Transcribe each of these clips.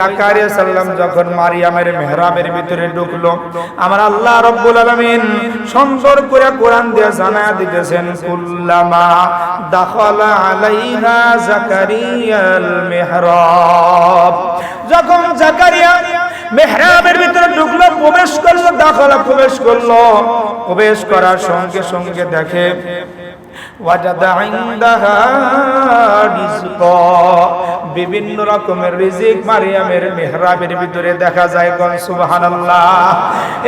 জাকারিয়া সাল্লাম যখন মারিয়ামের মেহরাবের ভিতরে ঢুকলো, আমার আল্লাহ রাব্বুল আলামিন সুন্দর করে কোরআন দিয়ে জানায়া দিতেছেন, কুল্লামা দাখালা আলাইহা জাকারিয়াল মিহরাব। যখন জাকারিয়া মেহরাবের ভিতরে ঢুকলো, প্রবেশ করলো, দাখালা প্রবেশ করার সঙ্গে সঙ্গে দেখে ওয়াজাদা ইনদাহা রিজকা, বিভিন্ন রকমের রিজিক মারিয়ামের মেহরাবের ভিতরে দেখা যায়। কোন সুবহানাল্লাহ।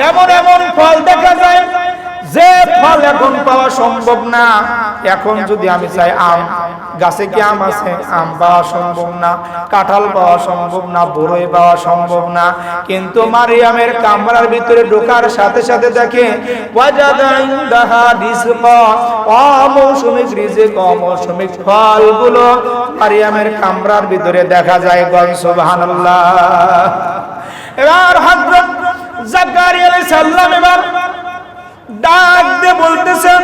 এমন এমন ফল দেখা যায় যে ফল এখন পাওয়া সম্ভব না। এখন যদি আমি চাই আম গাছে কি আম আছে, আম পাওয়া সম্ভব না, কাঁঠাল পাওয়া সম্ভব না, বড়ই পাওয়া সম্ভব না। কিন্তু মারিয়ামের কামরার ভিতরে ঢোকার সাথে সাথে দেখে ওয়াজাদা ইনদাহা রিজকা, অমৌসুমিক রিজিক, অমৌসুমিক ফলগুলো মারিয়ামের কামরার ভিতরে দেখা যায়। কোন সুবহানাল্লাহ। এবার হযরত জাকারিয়া আলাইহিস সালাম এবার ডাক দিয়ে বলতেছেন,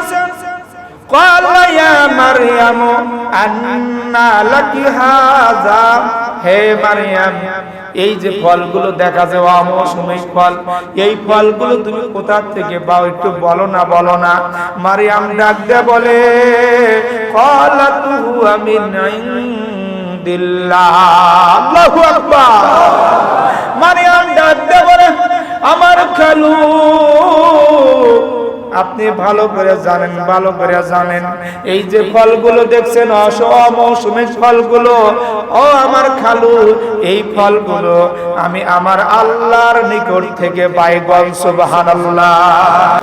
ক্বালা ইয়া মারইয়াম আন্না লাকি হাযা, হে মারইয়াম, এই যে ফলগুলো দেখা যায় অমৌসুমিক ফল, এই ফলগুলো তুমি কোথা থেকে পাও একটু বলো না। মারইয়াম ডাক দিয়ে বলে, ক্বালাতু হুয়া মিন ইনদিল্লাহ। আল্লাহু আকবার। মারইয়াম ডাক দিয়ে বলে, আমার খালু, আপনি ভালো করে জানেন এই যে ফলগুলো দেখছেন অমৌসুমিক ফলগুলো, ও আমার খালু, এই ফলগুলো আমি আমার আল্লাহর নিকট থেকে পাই। সুবহানাল্লাহ।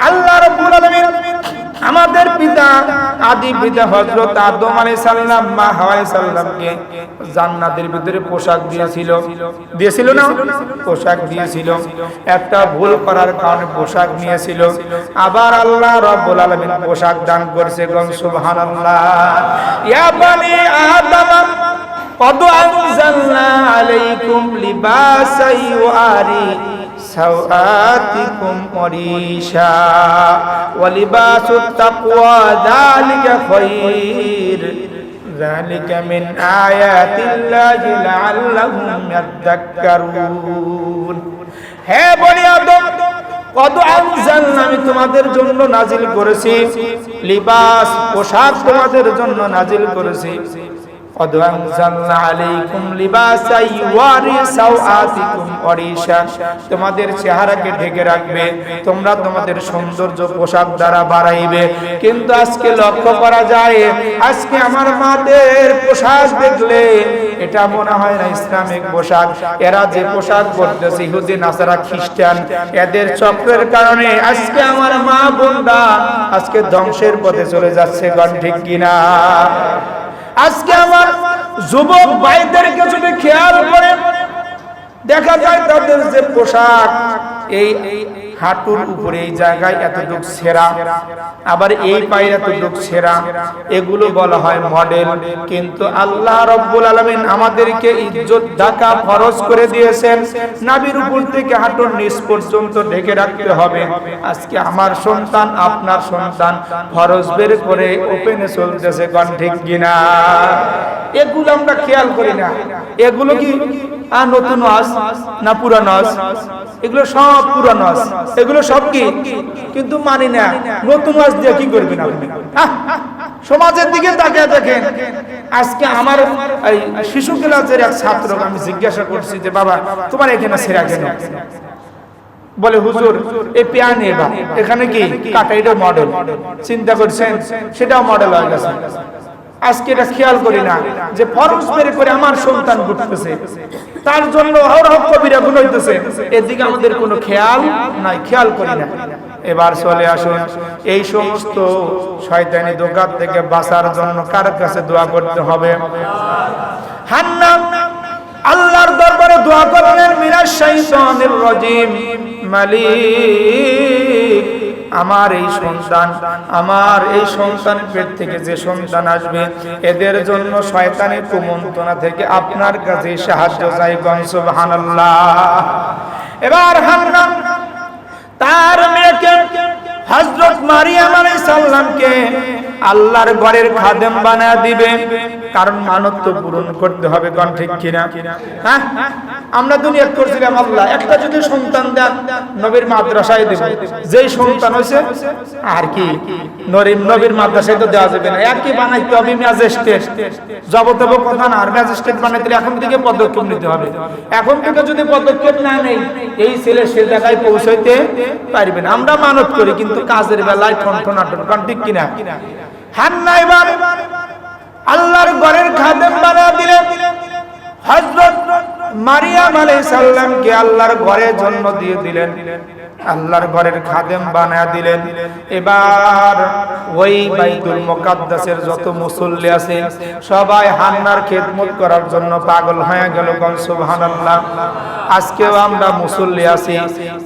আল্লাহ রাব্বুল আলামিন আমাদের পিতা, আদি পিতা হযরত আদম আলাইহিস সালাম, মা হাওয়া আলাইহিস সালামকে জান্নাতের ভিতরে পোশাক দিয়েছিল না? পোশাক দিয়েছিল। একটা ভুল করার কারণে পোশাক নিয়েছিল। আবার আল্লাহ রাব্বুল আলামিন পোশাক দান করেছে। কোন সুবহানাল্লাহ। ইয়া বানি আদম কদ আনজালনা আলাইকুম লিবাসান ইউআরি সাওআতিকুম ওয়ারিশা ওয়া লিবাসুত তাকওয়া যালিকা খায়র যালিকা মিন আয়াতিল্লাহি লাআল্লাহুম ইয়াযাক্কারুন। হে বনি আদম, কদ আনজালনা, আমি তোমাদের জন্য নাজিল করেছি, লিবাস পোশাক তোমাদের জন্য নাজিল করেছি। কদ আনজালনা আলাইকুম লিবাসান ইউআরি সাওআতিকুম ওয়ারিশা, তোমাদের চেহারাকে ঢেকে রাখবে, তোমরা তোমাদের সৌন্দর্য পোশাক দ্বারা বাড়াইবে। কিন্তু আজকে লক্ষ্য করা যায়, আজকে আমার মাদের পোশাক দেখলে এটা মনে হয় না ইসলামিক পোশাক। এরা যে পোশাক পরতেছে ইহুদি নাসারা খ্রিস্টান, এদের চক্রের কারণে আজকে আমার মা বোনরা আজকে ধ্বংসের পথে চলে যাচ্ছে। কোন ঠিক কিনা? আজকে আমার যুবক ভাইদেরকে যদি খেয়াল করে দেখা যায়, তাদের যে পোশাক এই হাঁটুর উপরে এই জায়গায় এতটুকু ছেঁড়া, আবার এই পায়ের এতটুকু ছেঁড়া, এগুলো বলা হয় মডেল। কিন্তু আল্লাহ রাব্বুল আলামিন আমাদেরকে ইজ্জত ঢাকা ফরজ করে দিয়েছেন, নাভির উপর থেকে হাঁটুর নিচ পর্যন্ত ঢেকে রাখতে হবে। আজকে আমার সন্তান, আপনার সন্তান ফরজ বের করে ওপেনে চলতেছে। কোন ঠিক কিনা? এগুলো আমরা খেয়াল করি না। এগুলো কি নতুন ওয়াজ না পুরানো ওয়াজ? এগুলো সব পুরানো ওয়াজ, এগুলো সব কি, কিন্তু মানি না। নতুন ওয়াজ দিয়ে কি করবেন আপনি? সমাজের দিকে তাকিয়ে দেখেন। আজকে আমার এই শিশু ক্লাসের এক ছাত্রকে আমি জিজ্ঞাসা করছি যে, বাবা তোমার এখানে ছেঁড়া কেন? বলে, হুজুর এই পেয়ানি বা এখানে কি কাটা, এটা মডেল। চিন্তা করছেন, সেটাও মডেল হয়ে গেছে। আজকে এটা খেয়াল করি না যে ফরজ বের করে আমার সন্তান ঘুরতেছে, তার জন্য অহরহ কবিরা গুনাহ হইতেছে, এদিকে আমাদের কোনো খেয়াল নাই, খেয়াল করি না। এবার চলে আসুন, এই সমস্ত শয়তানি দোকান থেকে বাঁচার জন্য কার কাছে দোয়া করতে হবে? হান্না আল্লাহর দরবারে দোয়া করলেন, মিনাশ শাইতানির রাজিম, মালিক আমার এই সন্তানের পেট থেকে যে সন্তান আসবে, এদের জন্য শয়তানের কুমন্ত্রণা থেকে আপনার কাছে সাহায্য চাই। সুবহানাল্লাহ। এবার হান্না তার মেয়েকে হযরত মারিয়াম আলাইহিস সালামকে আল্লাহর ঘরের খাদেম বানায়া দিবে। কারণ মানত তো পূরণ করতে হবে, কোন ঠিক কিনা? হ্যাঁ, আমরা দুনিয়া করছিলাম আল্লাহ একটা যদি সন্তান দেন নবীর মাদ্রাসায় দেব, যেই সন্তান হয়েছে আর কি নবীর মাদ্রাসায় তো দেওয়া যাবে না, একই বানাইতে হবে ম্যাজিস্ট্রেট, জবতব কথা না, আর ম্যাজিস্ট্রেট বানাইতে এখন থেকে পদক্ষেপ নিতে হবে। এখন থেকে যদি পদক্ষেপ না নেই এই ছেলে সে জায়গায় পৌঁছাইতে পারবে না। আমরা মানত করি কিন্তু কাজের বেলায় ঠনঠনাটন, কোন ঠিক কিনা? হান্না এবার আল্লাহর ঘরের খাদেম বানা দিলেন। হযরত মারিয়াম আলাইহিস সালামকে আল্লাহর ঘরের জন্য দিয়ে দিলেন, আল্লাহর ঘরের খাদেম বানায়া দিলেন। এবার ওই বাইতুল মুকাদ্দাসের যত মুসল্লি আছে সবাই হান্নার খেদমত করার জন্য পাগল হয়ে গেল, সুবহানাল্লাহ। আজকেও আমরা মুসল্লি আছি,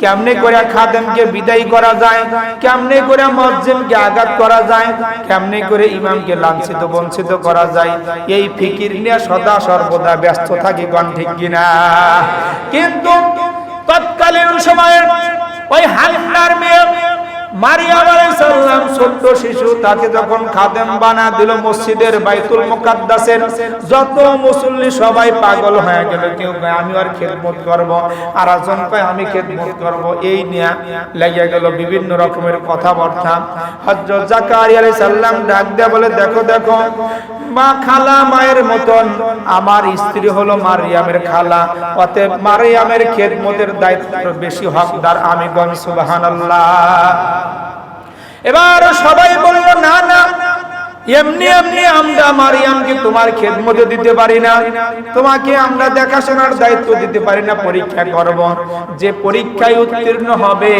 কেমনে করে খাদেমকে বিদায় করা যায়, কেমনে করে মুয়াজ্জিনকে আঘাত করা যায়, কেমনে করে ইমামকে লাঞ্ছিত বঞ্চিত করা যায়, এই ফিকির নিয়ে সদা সর্বদা ব্যস্ত থাকি, কোন ঠিক কিনা? কিন্তু তৎকালীন সময়ে ওই হান্নার মেয়ে মারিয়াম আলাইহিস সালাম ছোট্ট শিশু, তাকে যখন খাদেম বানা দিল মসজিদের বাইতুল মুকাদ্দাসের, যত মুসল্লি সবাই পাগল হয়ে গেল। কেউ কয় আমি আর খেদমত করব, আর একজন কয় আমি খেদমত করব, এই নিয়ে লেগে গেল বিভিন্ন রকমের কথাবার্তা। হযরত জাকারিয়া আলাইহিস সালাম ডাক দিয়ে বলে, দেখো দেখো মা খালা মায়ের মতন আমার স্ত্রী হলো মারিয়ামের খালা, অতএব মারিয়ামের খেদমতের দায়িত্ব বেশি হকদার আমি, গণ সুবহানাল্লাহ। এবার সবাই বলল না না, এমনি এমনি আমরা মারিয়ামকে তোমার খেদমতে দিতে পারি না, তোমাকে আমরা দেখাশোনার দায়িত্ব দিতে পারি না, পরীক্ষা করব, যে পরীক্ষায় উত্তীর্ণ হবে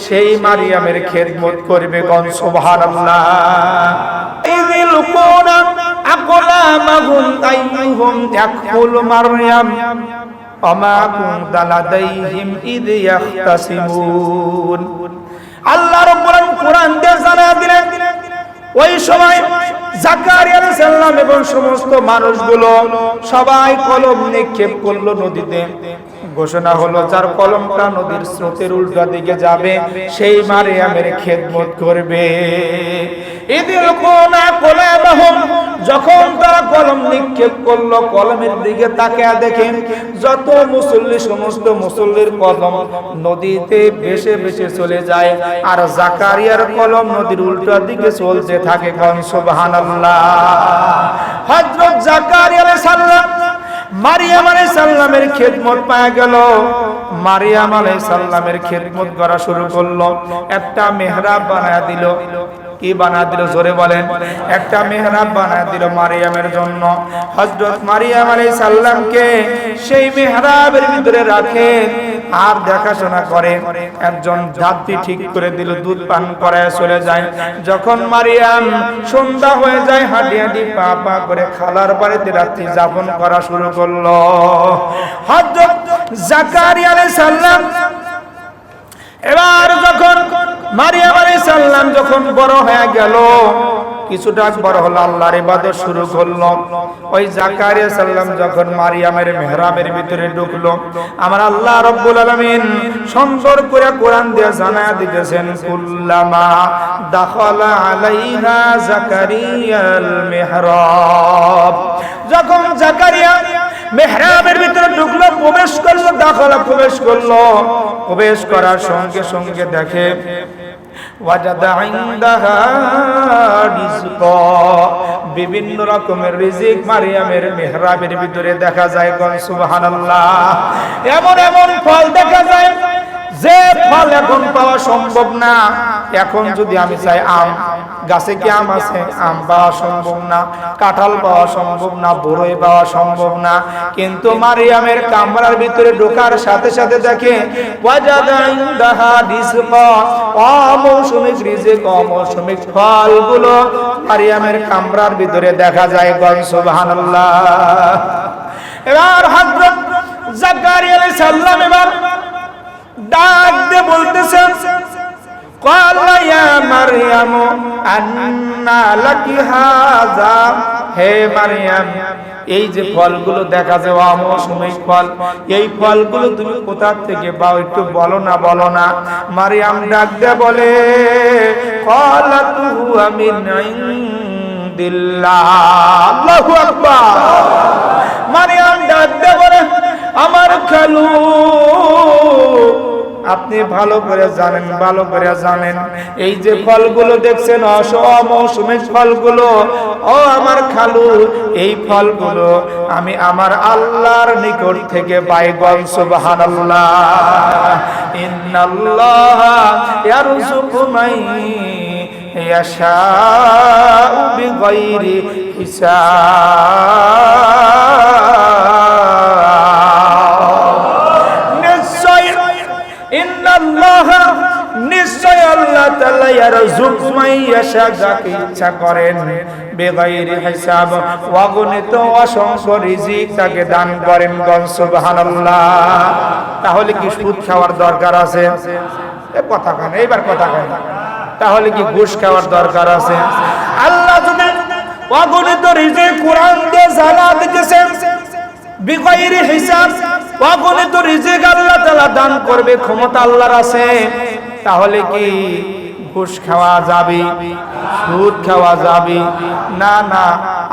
সেই মারিয়ামের খেদমত করবে, গণ সুবহানাল্লাহ। ইযিল কুনা আকলামাহুম আইয়ুহুম ইয়াকফুলু মারইয়াম ওমা কুনতা লাদাইহিম ইয ইয়াখতাসিমুন। আল্লাহ রাব্বুল আলামিন কোরআন দিয়ে জানায়া দিলেন ওই সময় জাকারিয়া আলাইহিস সালাম এবং সমস্ত মানুষগুলো সবাই কলম নিক্ষেপ করলো নদীতে। ঘোষণা হলো যার কলমটা নদীর স্রোতের উল্টা দিকে যাবে সেই মারিয়ামের খেদমত করবে। ইদিল কুনা কুলাবাহুম, যখন তারা কলম নিক্ষেপ করলো কলমের দিকে তাকিয়ে দেখেন যত মুসল্লি সমস্ত মুসল্লির কলম নদীতে ভেসে ভেসে চলে যায়, আর জাকারিয়ার কলম নদীর উল্টা দিকে চলতে থাকে, সুবহানাল্লাহ। হযরত জাকারিয়া আলাইহিস সালাম মারিয়াম আলাইহিস সালামের খেদমত পাওয়া গেল। মারিয়াম আলাইহিস সালামের খেদমত করা শুরু করলো, একটা মেহরাব বানায়া দিল। কি বানা দিল জোরে বলেন? একটা মেহরাব বানা দিল মারিয়ামের জন্য। হযরত মারিয়াম আলাইহিস সালামকে সেই মেহরাবের ভিতরে রাখে আর দেখাশোনা করে। একজন যাত্রী ঠিক করে দিল, দুধ পান করায় চলে যায়। যখন মারিয়াম সন্ধ্যা হয়ে যায় হাঁটি হাঁটি পা পা করে খালার বাড়িতে রাত্রি যাপন করা শুরু করলো। হযরত জাকারিয়া আলাইহিস সালাম এবার যখন মারিয়াম আলাইহিস সালাম যখন বড় হয়ে গেল, কিছুটা বড় হলো, আল্লাহর ইবাদত শুরু করলো। ওই জাকারিয়া আলাইহিস সালাম যখন মারিয়ামের মেহরাবের ভিতরে ঢুকলো, আমার আল্লাহ রাব্বুল আলামিন সুন্দর করে কোরআন দিয়ে জানায়া দিতেছেন, কুল্লামা দাখালা আলাইহা জাকারিয়াল মিহরাব, যখন জাকারিয়া মেহরাবের ভিতরে ঢুকলো, প্রবেশ করলো, দাখালা প্রবেশ করলো, প্রবেশ করার সঙ্গে সঙ্গে দেখে ওয়াজাদা ইনদাহা রিজকা, বিভিন্ন রকমের রিজিক মারিয়ামের মেহরাবের ভিতরে দেখা যায়, সুবহানাল্লাহ। এমন এমন ফল দেখা যায় যে ফল এখন পাওয়া সম্ভব না। এখন যদি আমি চাই আম গাছে কি আম আছে, আম পাওয়া সম্ভব না, কাঁঠাল পাওয়া সম্ভব না, বড়ই পাওয়া সম্ভব না। কিন্তু মারিয়ামের কামরার ভিতরে ঢোকার সাথে সাথে দেখে ওয়াজাদা ইনদাহা রিজকা, অমৌসুমিক রিজিক, অমৌসুমিক ফলগুলো মারিয়ামের কামরার ভিতরে দেখা যায়, সুবহানাল্লাহ। এবার হযরত জাকারিয়া আলাইহিস সালাম এবার ডাক দিয়ে বলতেছেন, ক্বালা ইয়া মারইয়াম আন্না লাকি হাযা, হে মারইয়াম এই যে ফলগুলো দেখা যায় অমৌসুমিক ফল, এই ফলগুলো তুমি কোথা থেকে পাও একটু বলো না, বলো না। মারিয়াম ডাক দিয়ে বলে, ক্বালাতু মিন ইনদিল্লাহ। আল্লাহু আকবার। মারিয়াম ডাক দিয়ে বলে, আমার খালু, আপনি ভালো করে জানেন এই যে ফলগুলো দেখছেন অমৌসুমিক ফলগুলো, ও আমার খালু, এই ফলগুলো আমি আমার আল্লাহর নিকট থেকে পাই। বল সুবহানাল্লাহ। ইন্নাল্লাহা ইয়ারযুকু মান ইয়াশাউ বিগাইরি হিসাব। নিশ্চয় আল্লাহ তাআলা ইয়ারযুকু মান ইয়াশা, যাকে ইচ্ছা করেন, বেগাইরি হিসাব, অগণিত অসংখ্য রিজিক তাকে দান করেন। বল সুবহানাল্লাহ। তাহলে কি সুদ খাওয়ার দরকার আছে? এ কথা কেন, এইবার কথা কেন? তাহলে কি ঘুষ খাওয়ার দরকার আছে? আল্লাহ যদি অগণিত রিজিক কোরআন দিয়ে জানা দিতেছেন, বিগাইরি হিসাব, অগণিত রিজিক আল্লাহ তাআলা দান করবে, ক্ষমতা আল্লাহর আছে। তাহলে কি ঘুষ খাওয়া যাবে? সুদ খাওয়া যাবে? না না,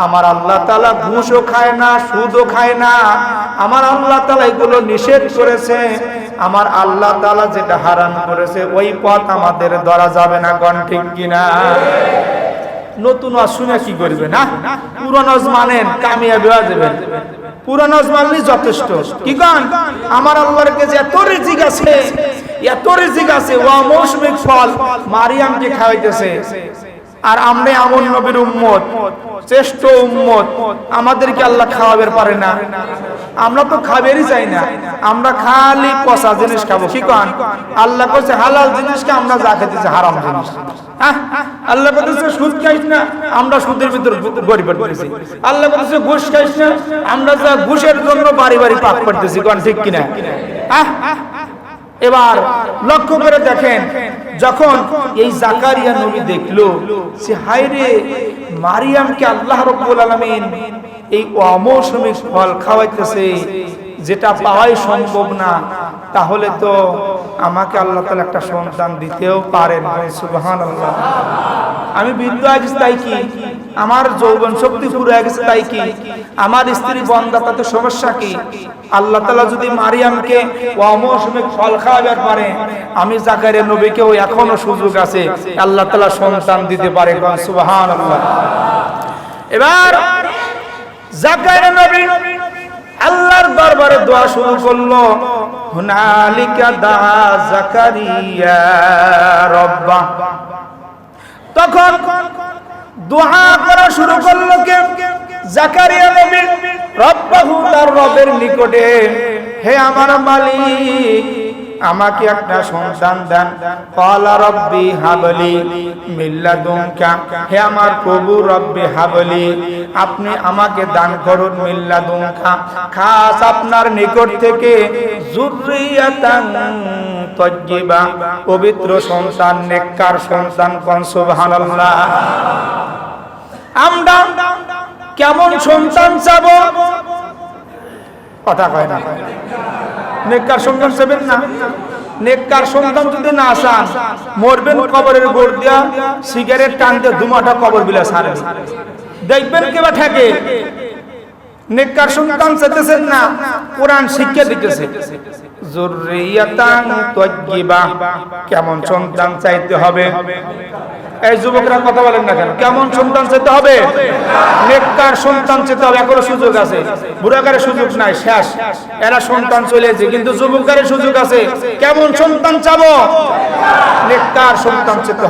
আমার আল্লাহ তাআলা ঘুষও খায় না, সুদও খায় না। আমার আল্লাহ তাআলা এগুলো নিষেধ করেছে। আমার আল্লাহ তাআলা যেটা হারাম করেছে ওই পথ আমাদের ধরা যাবে না। কোন ঠিক কিনা? নতুন ওয়াজ শুনে কি করবে না? পুরানো ওয়াজ মানেন, কামিয়াবি হয়ে যাবেন। পুরানো ওয়াজ মানলেই যথেষ্ট। কি গান? আমার আল্লাহর কাছে এত রিজিক আছে, এত রিজিক আছে, অমৌসুমিক ফল মারিয়ামকে খাওয়াইতেছে। আর আমরা আমন নবীর উম্মত, শ্রেষ্ঠ উম্মত, আমাদেরকে আল্লাহ খাওয়াবে পারে না? আমরা তো খাবেরই চাই না, আমরা খালি পচা জিনিস খাবো। কি কান? আল্লাহ কইছে হালাল জিনিসকে আমরা যা খেতেছি হারাম জিনিস। আল্লাহ কইছে সুদ খাইস না, আমরা সুদের ভিতর গড়িয়ে পড়তেছি। আল্লাহ কইছে ঘুষ খাইস না, আমরা যা ঘুষের জন্য বাড়ি বাড়ি পাপ করতেছি। কোন ঠিক কিনা? এবার লক্ষ্য করে দেখেন, যখন এই জাকারিয়া নবী দেখলো সে হায়রে মারিয়ামকে আল্লাহ রাব্বুল আলামিন এই অমৌসুমিক ফল খাওয়াইতেছে, যেটা পাওয়াই সম্ভব না, তাহলে তো আমাকে আল্লাহ তাআলা একটা সন্তান দিতেও পারেন। সুবহানাল্লাহ। আমি বৃদ্ধ হয়ে গেছি তাই কি? আমার যৌবন শক্তি পুরো হয়ে গেছে তাই কি? আমার স্ত্রী বন্ধা, তাতে সমস্যা কি? আল্লাহ তাআলা যদি মারিয়ামকে অমৌসুমিক ফল খাওয়াবার পারে, আমি জাকারিয়া নবীকেও এখনো সুযোগ আছে, আল্লাহ তাআলা সন্তান দিতে পারে। সুবহানাল্লাহ। এবার জাকারিয়া নবী আল্লাহর দরবারে দোয়া শুরু করলো। হুনালিকা দা জাকারিয়া রব্বা। তখন দোয়া করা শুরু করলো কে? জাকারিয়া নবী রব্বাহু, তার রবের নিকটে, হে আমার মালিক, আমাকে একটা সন্তান দেন। ক্বালা রব্বি হাবলি মিন লাদুনকা, হে আমার প্রভু রব্বি হাবলি, আপনি আমাকে দান করুন মিন লাদুনকা, খাস আপনার নিকট থেকে, যুররিয়াতান তাইয়্যিবা, পবিত্র সন্তান, নেককার সন্তান। কোন সুবহানাল্লাহ। আমরা কেমন সন্তান চাবো? কথা কয় না। নেককার সন্তান চাবেন না? নেককার সন্তান যদি না চান, মরবেন কবরের গোড় দিয়া সিগারেট টান দিয়ে দুমাটা কবর বিলা ছাড়বেন, দেখবেন কেবা ঠেকে। নেককার সন্তান চাইতেছেন না, কোরআন শিক্ষা দিতেছে। যুররিয়াতান তাইয়্যিবা, কেমন সন্তান চাইতে হবে? এই যুবকরা কথা বলেন না কেন? কেমন সন্তান চাইতে হবে? নেককার সন্তান চাইতে হবে। এখনো সুযোগ আছে, বুড়াকারের সুযোগ নাই, শেষ। এরা সন্তান চলে এসেছে, কিন্তু যুবকারের সুযোগ আছে। কেমন সন্তান চাবো? নেককার সন্তান চাইতে হবে।